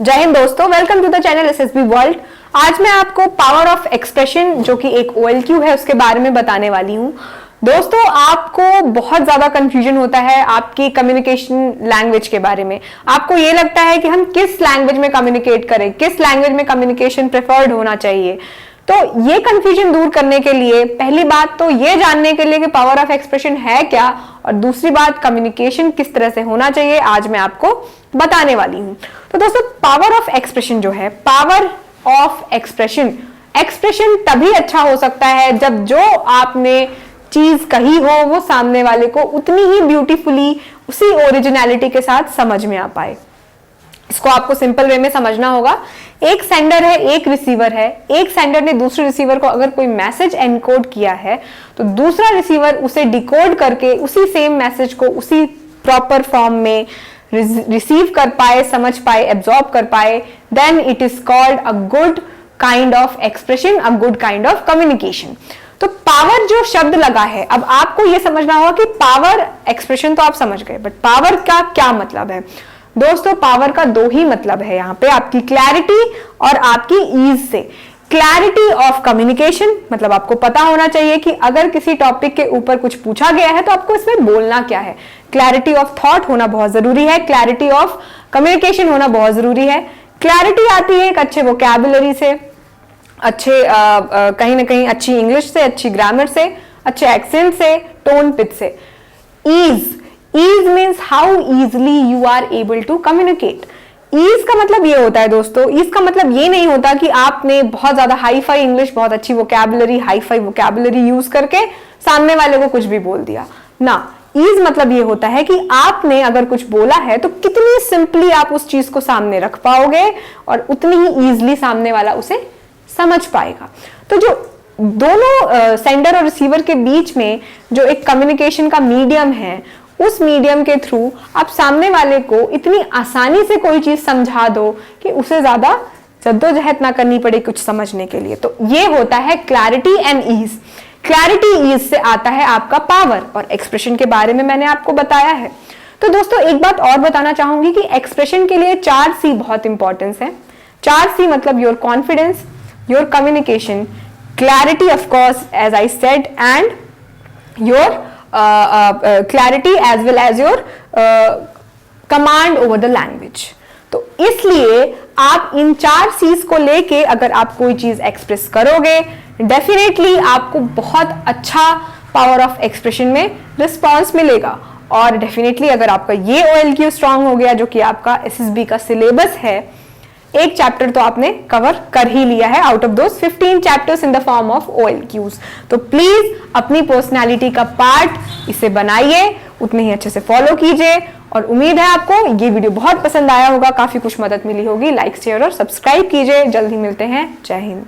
जय हिंद दोस्तों, welcome to the channel SSB world. आज मैं आपको पावर ऑफ एक्सप्रेशन जो कि एक OLQ है उसके बारे में बताने वाली हूं। दोस्तों, आपको बहुत ज्यादा कंफ्यूजन होता है आपकी कम्युनिकेशन लैंग्वेज के बारे में। आपको ये लगता है कि हम किस लैंग्वेज में कम्युनिकेट करें, किस लैंग्वेज में कम्युनिकेशन प्रेफर्ड होना चाहिए। तो ये कंफ्यूजन दूर करने के लिए पहली बात तो ये जानने के लिए कि पावर ऑफ एक्सप्रेशन है क्या, और दूसरी बात कम्युनिकेशन किस तरह से होना चाहिए, आज मैं आपको बताने वाली हूं। तो दोस्तों, पावर ऑफ एक्सप्रेशन जो है, पावर ऑफ एक्सप्रेशन, एक्सप्रेशन तभी अच्छा हो सकता है जब जो आपने चीज कही हो वो सामने वाले को उतनी ही ब्यूटीफुली, उसी ओरिजिनलिटी के साथ समझ में आ पाए। इसको आपको सिंपल वे में समझना होगा। एक सेंडर है, एक रिसीवर है। एक सेंडर ने दूसरे रिसीवर को अगर कोई मैसेज एनकोड किया है तो दूसरा रिसीवर उसे डिकोड करके उसी सेम मैसेज को उसी प्रॉपर फॉर्म में रिसीव कर पाए, समझ पाए, एब्जॉर्ब कर पाए, then it is called a good kind of expression, a good kind of communication. तो पावर जो शब्द लगा है, अब आपको यह समझना होगा कि पावर, एक्सप्रेशन तो आप समझ गए, बट पावर का क्या मतलब है। दोस्तों, पावर का दो ही मतलब है यहाँ पे, आपकी क्लैरिटी और आपकी ईज से। क्लैरिटी ऑफ कम्युनिकेशन मतलब आपको पता होना चाहिए कि अगर किसी टॉपिक के ऊपर कुछ पूछा गया है तो आपको इसमें बोलना क्या है। क्लैरिटी ऑफ थॉट होना बहुत जरूरी है, क्लैरिटी ऑफ कम्युनिकेशन होना बहुत जरूरी है। क्लैरिटी आती है एक अच्छे वोकैबुलरी से, अच्छे कहीं ना कहीं अच्छी इंग्लिश से, अच्छी ग्रामर से, अच्छे एक्सेंट से, टोन पिच से। Ease means how easily you are able to communicate. Ease का मतलब ये होता है दोस्तों, ईज का मतलब ये नहीं होता कि आपने बहुत ज्यादा हाई फाई इंग्लिश, बहुत अच्छी vocabulary, hi fi vocabulary use करके सामने वाले को कुछ भी बोल दिया ना। ईज मतलब ये होता है कि आपने अगर कुछ बोला है तो कितनी सिंपली आप उस चीज को सामने रख पाओगे और उतनी ही ईजिली सामने वाला उसे समझ पाएगा। तो जो दोनों सेंडर और रिसीवर के बीच में जो एक कम्युनिकेशन का मीडियम है, उस मीडियम के थ्रू आप सामने वाले को इतनी आसानी से कोई चीज समझा दो कि उसे ज्यादा जद्दोजहद ना करनी पड़े कुछ समझने के लिए। तो ये होता है clarity and ease. Clarity ease से आता है आपका पावर, और एक्सप्रेशन के बारे में मैंने आपको बताया है। तो दोस्तों, एक बात और बताना चाहूंगी कि एक्सप्रेशन के लिए 4C बहुत इंपॉर्टेंस है। 4C मतलब your confidence, your communication, clarity of course as I said, and your clarity as well as your command over the language। तो इसलिए आप इन 4C's को लेके अगर आप कोई चीज एक्सप्रेस करोगे, डेफिनेटली आपको बहुत अच्छा पावर ऑफ एक्सप्रेशन में रिस्पॉन्स मिलेगा। और डेफिनेटली अगर आपका ये OLQ स्ट्रांग हो गया, जो कि आपका SSB का सिलेबस है, एक चैप्टर तो आपने कवर कर ही लिया है out of those 15 chapters in the form of OLQs। तो प्लीज अपनी पर्सनालिटी का पार्ट इसे बनाइए, उतने ही अच्छे से फॉलो कीजिए, और उम्मीद है आपको ये वीडियो बहुत पसंद आया होगा, काफी कुछ मदद मिली होगी। लाइक, शेयर और सब्सक्राइब कीजिए। जल्द ही मिलते हैं। जय हिंद।